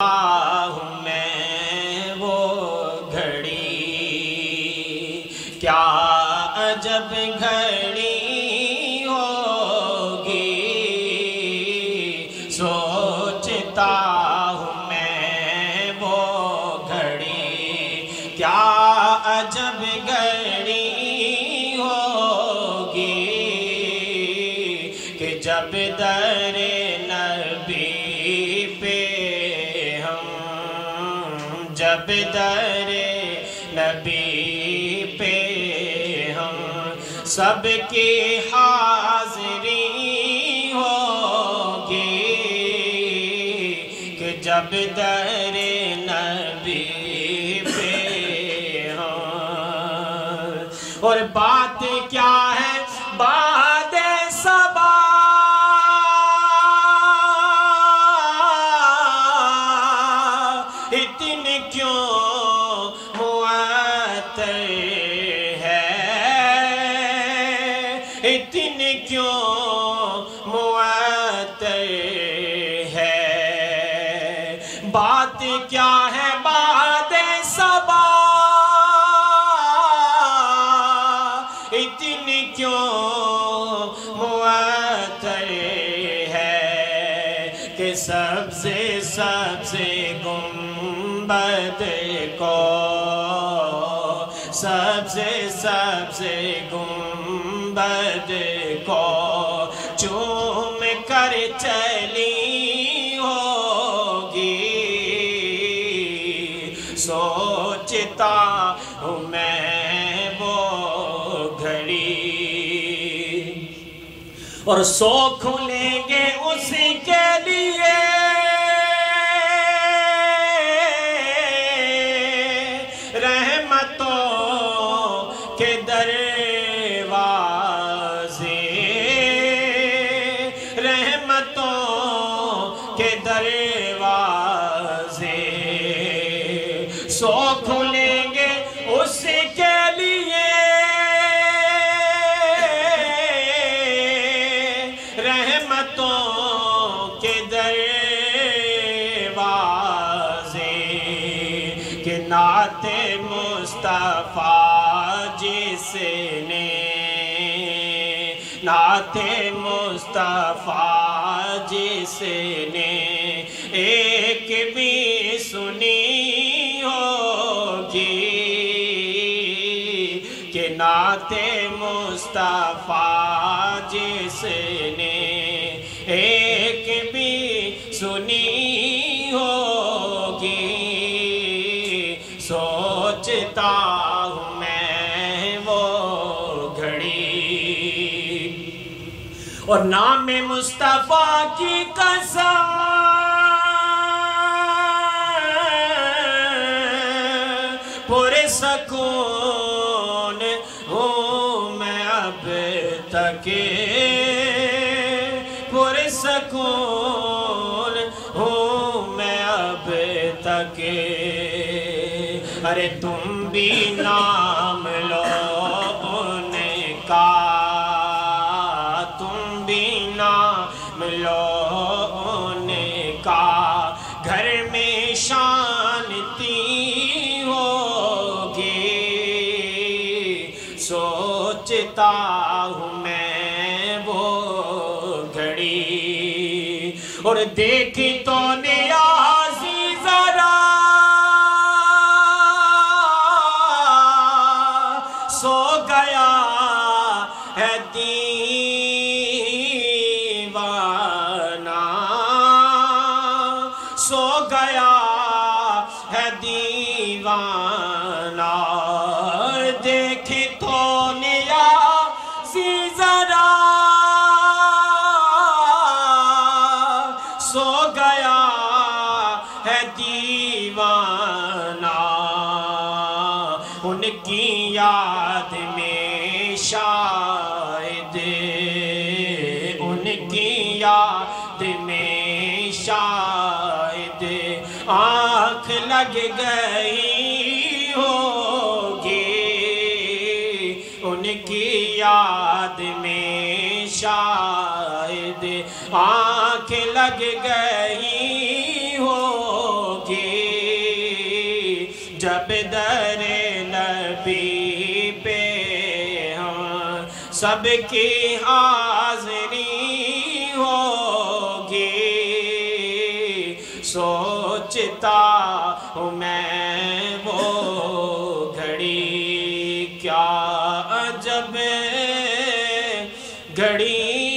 میں وہ گھڑی کیا عجب گھڑی ہوگی، سوچتا ہوں میں وہ گھڑی کیا عجب گھڑی ہوگی، کہ جب در نبی جب در نبی پہ ہم سب کی حاضری ہوگی، کہ جب در نبی پہ ہم، اور بات کیا ہے باد صبا، اتنی کیوں معطر ہے، اتنی کیوں معطر ہے، بات کیا ہے باد صبا، اتنی کیوں معطر ہے، کہ سبز گنبد کو، سبز گنبد کو چوم کر چلی ہوگی، سوچتا ہوں میں وہ گھڑی، اور سو کھلیں گے اس کے لیے رحمتوں کے دروازے، رحمتوں کے دروازے، سو کھلیں گے اس کے لیے رحمتوں کے دروازے، کہ نعت مصطفیٰ جس نے، نعت مصطفیٰ جس نے ایک بھی سنی ہوگی، کہ نعت مصطفیٰ جس نے ایک بھی سنی ہوگی، سوچتا ہوں میں وہ گھڑی، اور نام مصطفیٰ کی قسم پرسکون ہوں میں اب تک، پرسکون ہوں میں اب تک، ارے تم بھی نام لو ان کا، تم بھی نام لو ان کا، گھر میں شانتی ہوگی، سوچتا ہوں میں وہ گھڑی، اور دیکھی تو نیازی ذرا سو گیا ہے دیوانہ، سو گیا ہے دیوانہ، دیکھی تو نیازی ذرا سو گیا ہے دیوانہ، ان کی یاد میں شاید، ان کی یاد میں شاید آنکھ لگ گئی ہوگی، ان کی یاد میں شاید آنکھ لگ گئی ہو جب در نبی پہ ہاں سب کی حاضری ہوگی، سوچتا ہوں میں وہ گھڑی، کیا عجب گھڑی